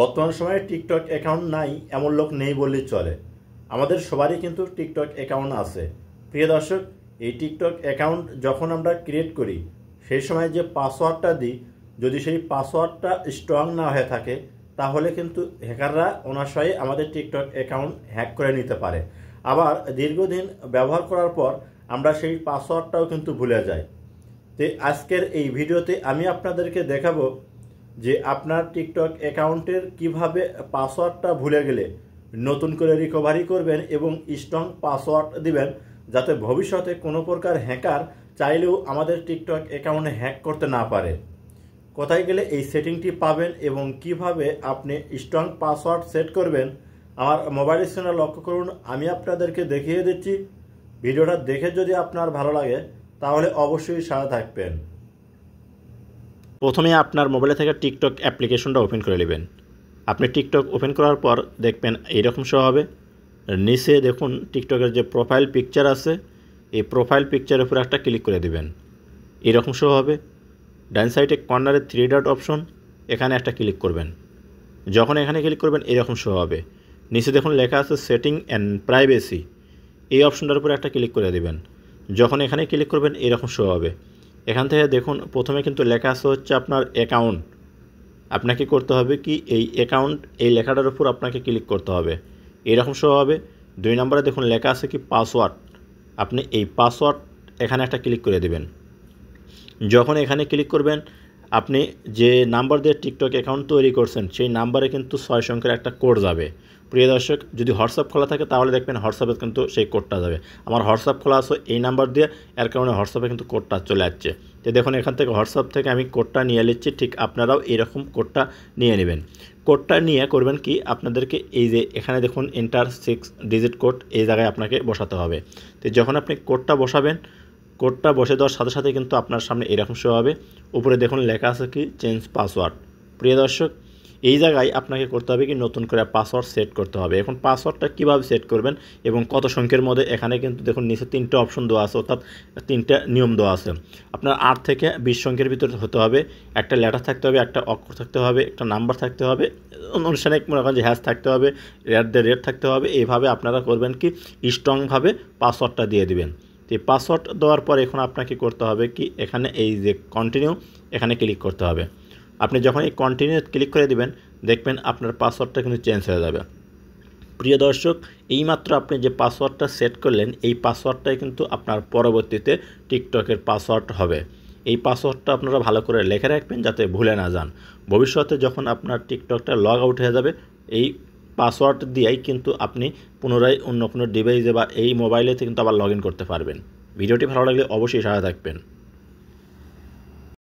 বর্তমান সময়ে TikTok account নাই এমন লোক নেই বললেই চলে। আমাদের সবারই কিন্তু টিকটক অ্যাকাউন্ট আছে। প্রিয় দর্শক, এই টিকটক অ্যাকাউন্ট যখন আমরা ক্রিয়েট করি সেই সময় যে পাসওয়ার্ডটা দিই, যদি সেই পাসওয়ার্ডটা স্ট্রং না হয়ে থাকে তাহলে কিন্তু হ্যাকাররা অনায়াসে আমাদের টিকটক অ্যাকাউন্ট হ্যাক করে নিতে পারে। আবার দীর্ঘদিন ব্যবহার করার পর আমরা সেই পাসওয়ার্ডটাও কিন্তু ভুলে যাই। তো আজকের এই ভিডিওতে আমি আপনাদেরকে দেখাবো যে আপনার টিকটক অ্যাকাউন্টের কিভাবে পাসওয়ার্ডটা ভুলে গেলে নতুন করে রিকভারি করবেন এবং স্ট্রং পাসওয়ার্ড দিবেন, যাতে ভবিষ্যতে কোনো প্রকার হ্যাকার চাইলেও আমাদের টিকটক অ্যাকাউন্টে হ্যাক করতে না পারে। কোথায় গেলে এই সেটিংটি পাবেন এবং কিভাবে আপনি স্ট্রং পাসওয়ার্ড সেট করবেন আমার মোবাইল স্ক্রিনে লক্ষ্য করুন। আমি আপনাদেরকে দেখিয়ে দিচ্ছি। ভিডিওটা দেখে যদি আপনার ভালো লাগে তাহলে অবশ্যই সাথে থাকবেন। প্রথমে আপনার মোবাইলে থেকে টিকটক অ্যাপ্লিকেশনটা ওপেন করে নেবেন। আপনি টিকটক ওপেন করার পর দেখবেন এইরকম শো হবে। নিচে দেখুন টিকটকের যে প্রোফাইল পিকচার আছে, এই প্রোফাইল পিকচারের উপর একটা ক্লিক করে দিবেন। এইরকম শো হবে। ডান সাইডে কর্নারে 3 ডট অপশন, এখানে একটা ক্লিক করবেন। যখন এখানে ক্লিক করবেন এরকম শো হবে। নিচে দেখুন লেখা আছে সেটিং অ্যান্ড প্রাইভেসি, এই অপশনটার উপর একটা ক্লিক করে দিবেন। যখন এখানে ক্লিক করবেন এরকম শো হবে। এখান থেকে দেখুন প্রথমে কিন্তু লেখা আছে হচ্ছে আপনার অ্যাকাউন্ট। আপনাকে করতে হবে কি, এই অ্যাকাউন্ট এই লেখাটার উপর আপনাকে ক্লিক করতে হবে। এরকম শো হবে। 2 নম্বরে দেখুন লেখা আছে কি পাসওয়ার্ড। আপনি এই পাসওয়ার্ড এখানে একটা ক্লিক করে দেবেন। যখন এখানে ক্লিক করবেন আপনি যে নাম্বার দিয়ে টিকটক অ্যাকাউন্ট তৈরি করছেন সেই নাম্বারে কিন্তু 6 সংখ্যার একটা কোড যাবে। প্রিয় দর্শক, যদি হোয়াটসঅ্যাপ খোলা থাকে তাহলে দেখবেন হোয়াটসঅ্যাপে কিন্তু সেই কোডটা যাবে। আমার হোয়াটসঅ্যাপ খোলা আছে এই নাম্বার দিয়ে, এর কারণে হোয়াটসঅ্যাপে কিন্তু কোডটা চলে যাচ্ছে। তো দেখুন এখান থেকে হোয়াটসঅ্যাপ থেকে আমি কোডটা নিয়ে নিচ্ছি, ঠিক আপনারাও এরকম কোডটা নিয়ে নেবেন। কোডটা নিয়ে করবেন কি, আপনাদেরকে এই যে এখানে দেখুন এন্টার 6 ডিজিট কোড, এই জায়গায় আপনাকে বসাতে হবে। তো যখন আপনি কোডটা বসাবেন, কোডটা বসে দেওয়ার সাথে সাথে কিন্তু আপনার সামনে এরকম শো হবে। উপরে দেখুন লেখা আছে কি চেঞ্জ পাসওয়ার্ড। প্রিয় দর্শক, এই জায়গায় আপনাকে করতে হবে কি নতুন করে পাসওয়ার্ড সেট করতে হবে। এখন পাসওয়ার্ডটা কীভাবে সেট করবেন এবং কত সংখ্যার মধ্যে, এখানে কিন্তু দেখুন নিচে 3টে অপশন দেওয়া আছে, অর্থাৎ 3টে নিয়ম দেওয়া আছে। আপনার 8 থেকে 20 সংখ্যার ভিতরে হতে হবে। একটা লেটার থাকতে হবে, একটা অক্ষর থাকতে হবে, একটা নাম্বার থাকতে হবে, অনুষ্ঠানে মনে করেন যে হ্যাশ থাকতে হবে, রেট থাকতে হবে। এইভাবে আপনারা করবেন কি স্ট্রংভাবে পাসওয়ার্ডটা দিয়ে দিবেন। তো এই পাসওয়ার্ড দেওয়ার পর এখন আপনাকে করতে হবে কি, এখানে এই যে কন্টিনিউ, এখানে ক্লিক করতে হবে। আপনি যখন এই কন্টিনিউ ক্লিক করে দিবেন দেখবেন আপনার পাসওয়ার্ডটা কিন্তু চেঞ্জ হয়ে যাবে। প্রিয় দর্শক, এইমাত্র আপনি যে পাসওয়ার্ডটা সেট করলেন এই পাসওয়ার্ডটাই কিন্তু আপনার পরবর্তীতে টিকটকের পাসওয়ার্ড হবে। এই পাসওয়ার্ডটা আপনারা ভালো করে লিখে রাখবেন যাতে ভুলে না যান। ভবিষ্যতে যখন আপনার টিকটকটা লগ আউট হয়ে যাবে এই পাসওয়ার্ড দিয়েই কিন্তু আপনি পুনরায় অন্য কোনো ডিভাইসে বা এই মোবাইলে কিন্তু আবার লগ ইন করতে পারবেন। ভিডিওটি ভালো লাগলে অবশ্যই সাথে থাকবেন।